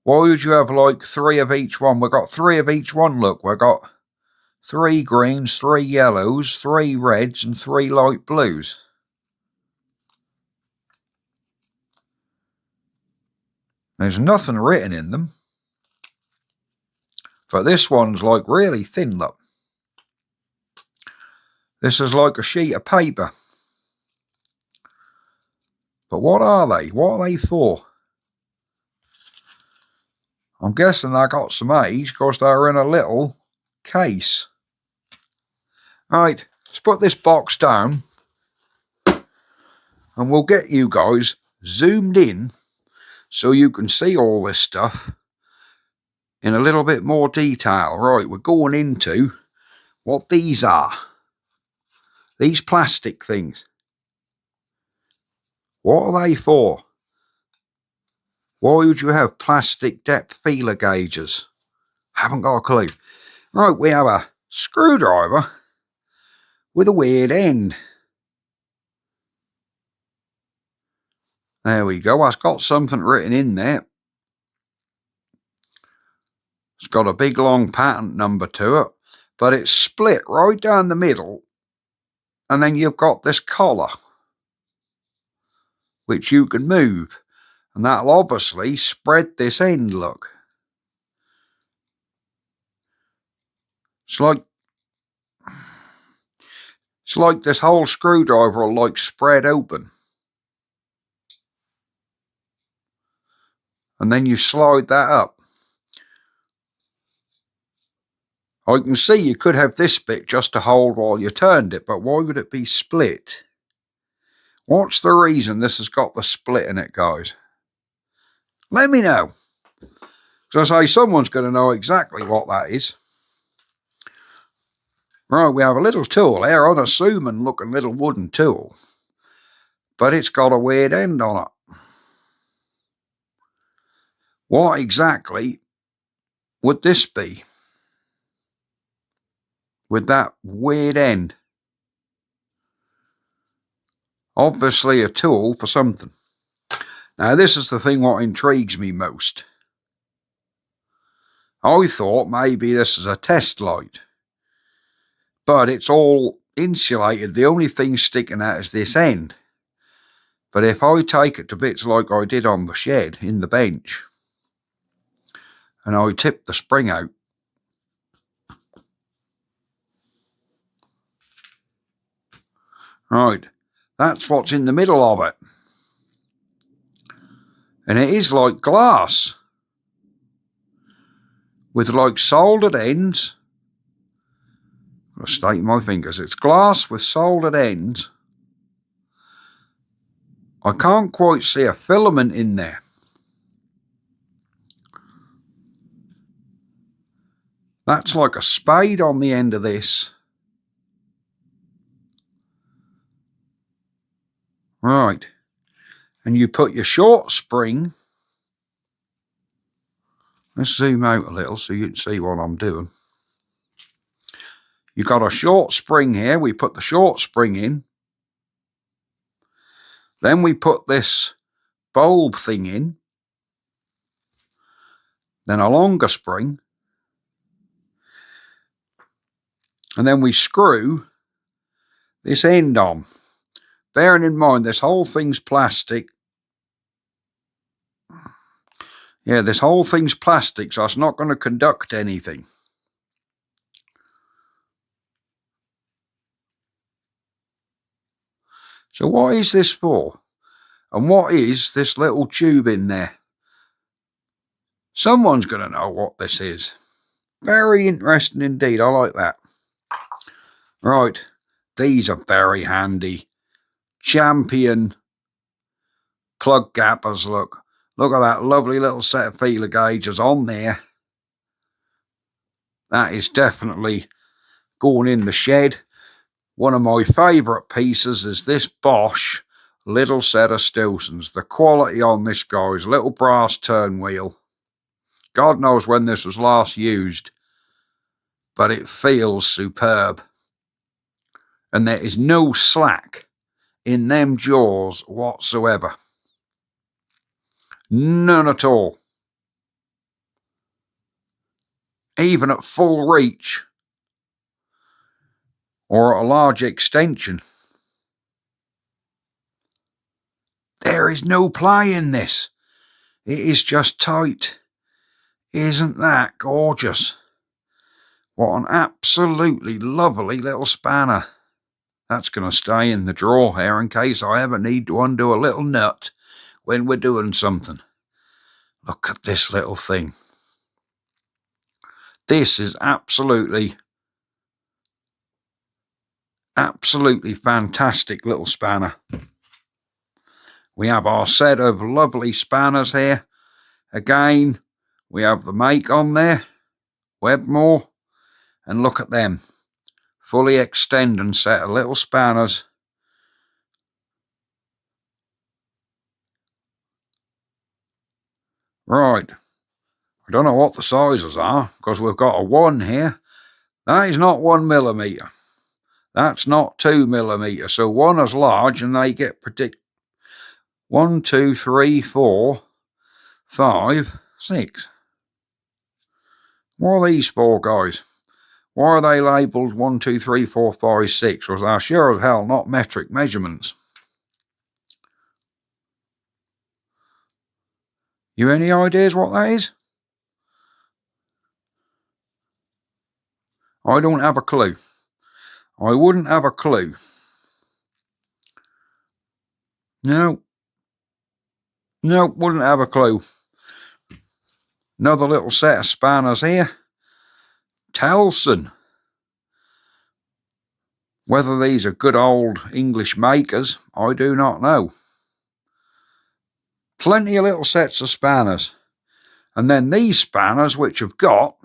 like 3 of each one? We've got 3 of each one, look. We've got 3 greens, 3 yellows, 3 reds, and 3 light blues. There's nothing written in them. But this one's like really thin, look. This is like a sheet of paper. But what are they? What are they for? I'm guessing they got some age because they're in a little case. Right, let's put this box down and we'll get you guys zoomed in so you can see all this stuff in a little bit more detail. Right, we're going into what these are. These plastic things. What are they for? Why would you have plastic depth feeler gauges? Haven't got a clue. Right, we have a screwdriver with a weird end. There we go. It's got something written in there. It's got a big long patent number to it, but it's split right down the middle. And then you've got this collar, which you can move. And that'll obviously spread this end, look. It's like this whole screwdriver will like spread open. And then you slide that up. I can see you could have this bit just to hold while you turned it, but why would it be split? What's the reason this has got the split in it, guys? Let me know. As I say, someone's going to know exactly what that is. Right, we have a little tool here, unassuming looking little wooden tool. But it's got a weird end on it. What exactly would this be? With that weird end? Obviously a tool for something. Now this is the thing what intrigues me most. I thought maybe this is a test light. But it's all insulated. The only thing sticking out is this end. But if I take it to bits like I did on the shed in the bench, and I tip the spring out, right, that's what's in the middle of it. And it is like glass, with like soldered ends, I'll straighten my fingers. It's glass with soldered ends. I can't quite see a filament in there. That's like a spade on the end of this. Right. And you put your short spring. Let's zoom out a little so you can see what I'm doing. You've got a short spring here. We put the short spring in. Then we put this bulb thing in. Then a longer spring. And then we screw this end on. Bearing in mind this whole thing's plastic. Yeah, this whole thing's plastic, so it's not going to conduct anything. So what is this for? And what is this little tube in there? Someone's going to know what this is. Very interesting indeed. I like that. Right. These are very handy. Champion plug gappers. Look at that lovely little set of feeler gauges on there. That is definitely going in the shed. One of my favourite pieces is this Bosch little set of Stilsons. The quality on this, guys, little brass turn wheel. God knows when this was last used, but it feels superb. And there is no slack in them jaws whatsoever. None at all. Even at full reach or a large extension. There is no play in this. It is just tight. Isn't that gorgeous? What an absolutely lovely little spanner. That's going to stay in the drawer here in case I ever need to undo a little nut when we're doing something. Look at this little thing. This is absolutely fantastic little spanner. We have our set of lovely spanners here. Again, we have the make on there, Webmore, and look at them. Fully extending set of little spanners. Right, I don't know what the sizes are, because we've got a 1 here. That is not 1mm. That's not 2mm. So 1 is large, and they get 1, 2, 3, 4, 5, 6. What are these for, guys? Why are they labelled 1, 2, 3, 4, 5, 6? Well, they're sure as hell not metric measurements. You any ideas what that is? I don't have a clue. I wouldn't have a clue. No, wouldn't have a clue. Another little set of spanners here. Telson. Whether these are good old English makers, I do not know. Plenty of little sets of spanners. And then these spanners which have got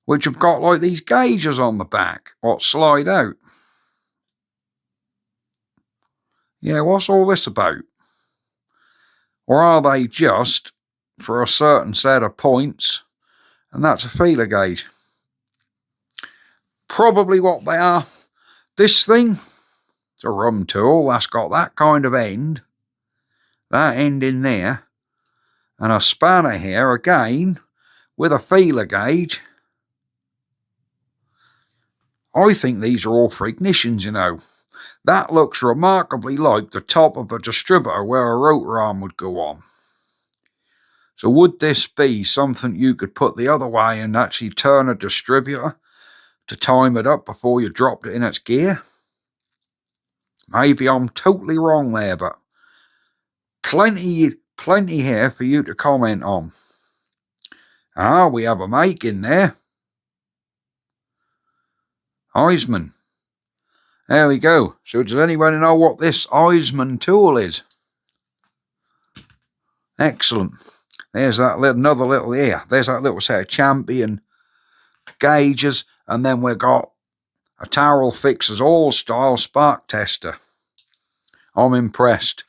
like these gauges on the back, what slide out. Yeah, what's all this about? Or are they just for a certain set of points, and that's a feeler gauge? Probably what they are. This thing, it's a rum tool, that's got that kind of end, that end in there, and a spanner here again with a feeler gauge. I think these are all for ignitions, you know. That looks remarkably like the top of a distributor where a rotor arm would go on. So would this be something you could put the other way and actually turn a distributor to time it up before you dropped it in its gear? Maybe I'm totally wrong there, but plenty here for you to comment on. We have a make in there. Eisman. There we go. So does anybody know what this Eisman tool is? Excellent. There's that little, another little here. There's that little set of champion gauges. And then we've got a Tyrrell Fixers all-style spark tester. I'm impressed.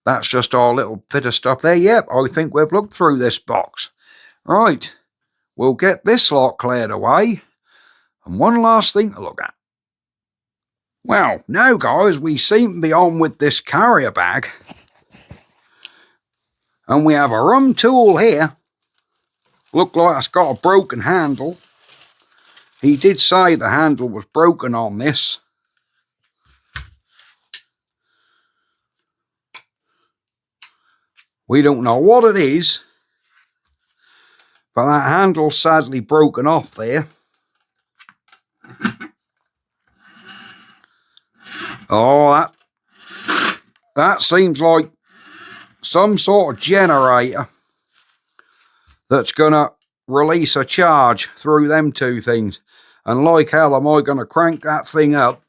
That's just our little bit of stuff there. Yep, I think we've looked through this box. Right, we'll get this lot cleared away. And one last thing to look at. Well, now guys, we seem to be on with this carrier bag. And we have a rum tool here. Look like it's got a broken handle. He did say the handle was broken on this. We don't know what it is, but that handle's sadly broken off there. Oh, that seems like some sort of generator that's going to release a charge through them two things. And like hell am I going to crank that thing up.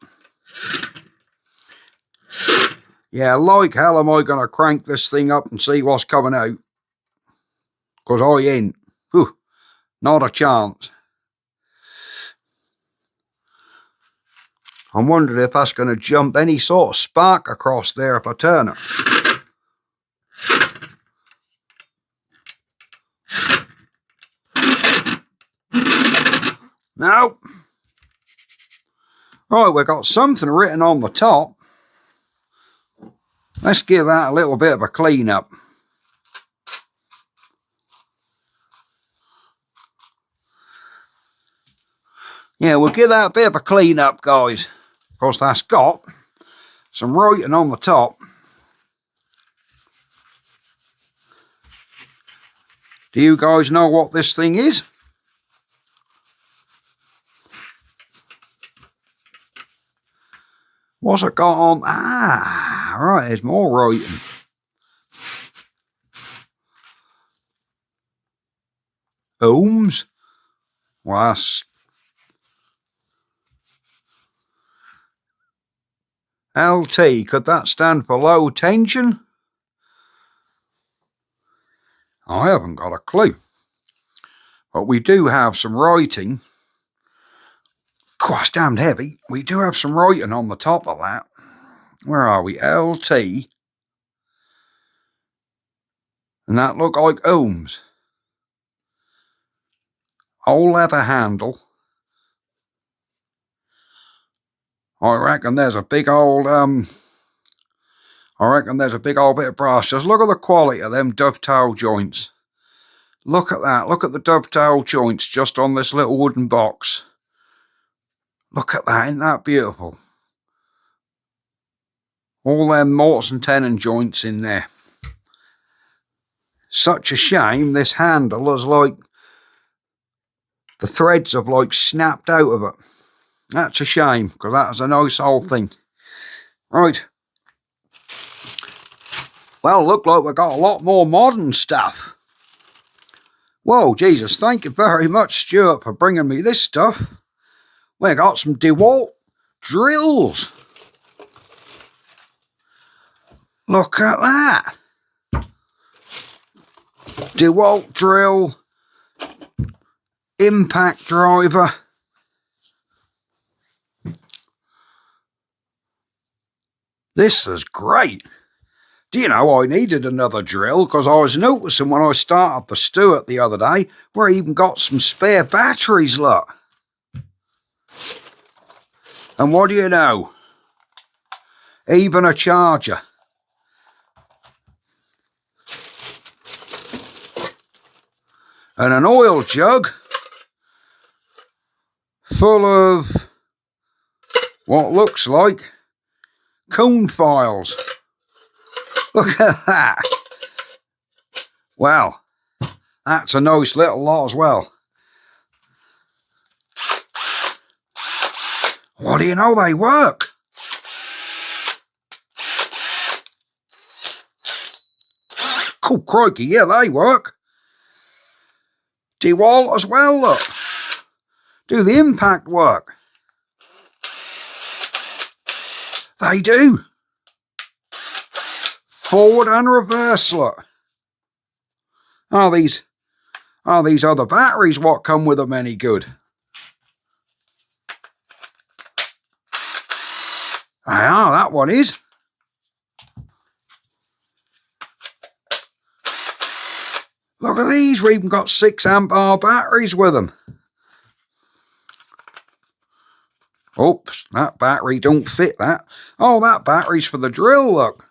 Yeah, like hell am I going to crank this thing up and see what's coming out. Because I ain't. Whew, not a chance. I'm wondering if that's going to jump any sort of spark across there if I turn it. No. Right, we've got something written on the top. Let's give that a little bit of a clean up. Yeah, we'll give that a bit of a clean up, guys. Because that's got some writing on the top. Do you guys know what this thing is? What's it got on? Ah, right, there's more writing. Ohms? Well, that's LT. Could that stand for low tension? I haven't got a clue. But we do have some writing. Gosh, damned heavy. We do have some writing on the top of that. Where are we? LT. And that look like ohms. Whole leather handle. I reckon there's a big old bit of brass. Just look at the quality of them dovetail joints. Look at that. Look at the dovetail joints just on this little wooden box. Look at that. Isn't that beautiful? All them mortise and tenon joints in there. Such a shame this handle is like the threads have like snapped out of it. That's a shame, because that is a nice old thing. Right. Well, look like we've got a lot more modern stuff. Whoa, Jesus, thank you very much, Stuart, for bringing me this stuff. We got some DeWalt drills. Look at that. DeWalt drill. Impact driver. This is great. Do you know, I needed another drill because I was noticing when I started the Stuart the other day, we even got some spare batteries, look. And what do you know? Even a charger. And an oil jug full of what looks like cone files. Look at that. Well, that's a nice little lot as well. What do you know, they work. Oh, crikey, yeah, they work. DeWalt as well, look. Do the impact work. They do. Forward and reverse, look. Are these other batteries what come with them any good? Ah, that one is. Look at these, we've even got 6 amp hour batteries with them. Oops, that battery don't fit that. Oh, that battery's for the drill, look.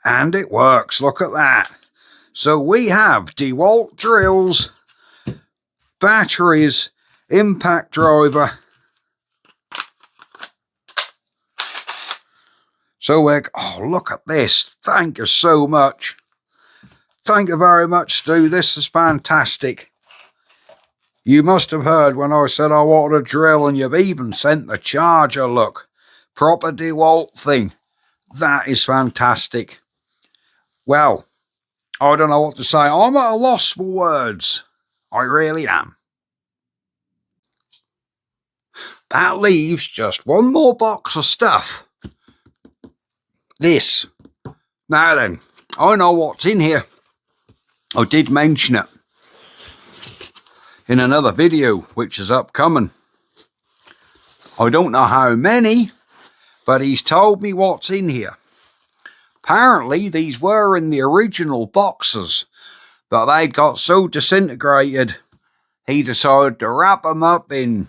And it works, look at that. So we have DeWalt drills, batteries, impact driver. So we're, oh, look at this. Thank you so much. Thank you very much, Stu. This is fantastic. You must have heard when I said I wanted a drill, and you've even sent the charger, look. Proper DeWalt thing. That is fantastic. Well, I don't know what to say. I'm at a loss for words. I really am. That leaves just one more box of stuff. This. Now then, I know what's in here. I did mention it in another video, which is upcoming. I don't know how many, but he's told me what's in here. Apparently, these were in the original boxes, but they'd got so disintegrated, he decided to wrap them up in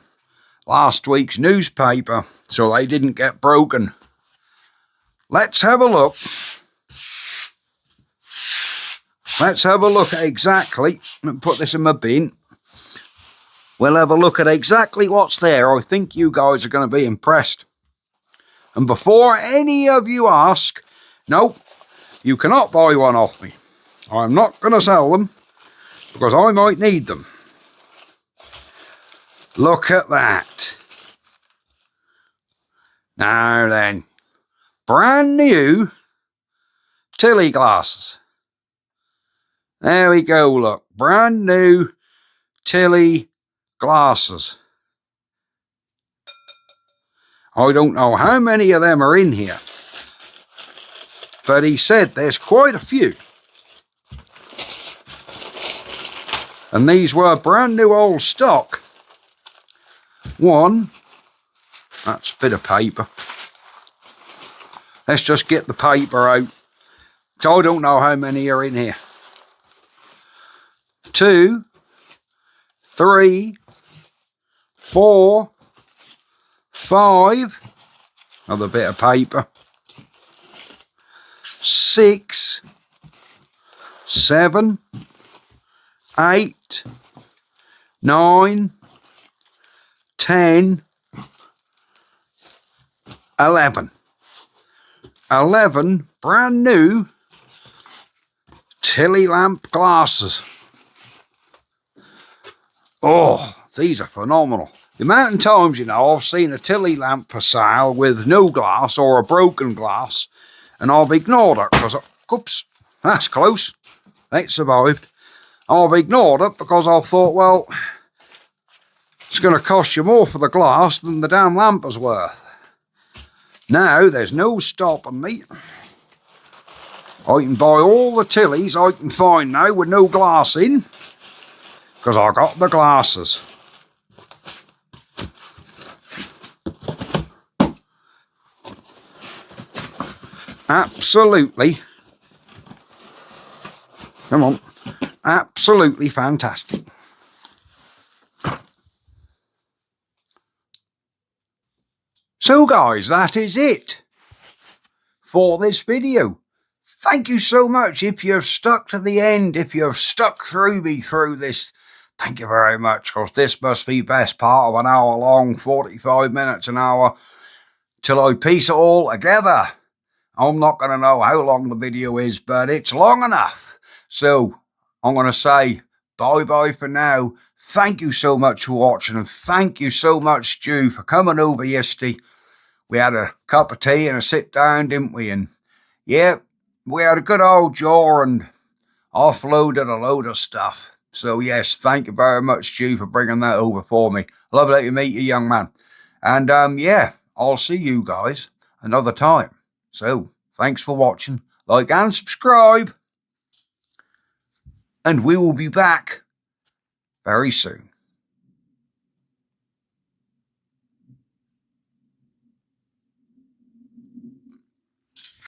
last week's newspaper so they didn't get broken. Let's have a look. Let's have a look at exactly, and put this in my bin. We'll have a look at exactly what's there. I think you guys are going to be impressed. And before any of you ask, nope, you cannot buy one off me. I'm not going to sell them because I might need them. Look at that. Now then, brand new Tilly glasses. There we go, look. Brand new Tilly glasses. I don't know how many of them are in here, but he said there's quite a few. And these were brand new old stock. One, that's a bit of paper. Let's just get the paper out. I don't know how many are in here. 2, 3, 4, 5, another bit of paper. 6, 7, 8, 9, 10, 11. 11 brand new Tilly lamp glasses. Oh, these are phenomenal. The amount of times, you know, I've seen a Tilly lamp for sale with no glass or a broken glass, and I've ignored it because, oops, that's close. It survived. I've ignored it because I thought, well, it's going to cost you more for the glass than the damn lamp is worth. Now, there's no stopping me. I can buy all the Tillys I can find now with no glass in, because I got the glasses. Absolutely. Come on. Absolutely fantastic. So guys, that is it for this video. Thank you so much. If you've stuck to the end, if you've stuck through me through this, thank you very much, because this must be best part of an hour long, 45 minutes an hour, till I piece it all together. I'm not going to know how long the video is, but it's long enough. So I'm going to say bye-bye for now. Thank you so much for watching, and thank you so much, Stu, for coming over yesterday. We had a cup of tea and a sit down, didn't we? And yeah, we had a good old jaw and offloaded a load of stuff. So yes, thank you very much, Stu, for bringing that over for me. Lovely to meet you, young man. And yeah, I'll see you guys another time. So thanks for watching. Like and subscribe. And we will be back very soon.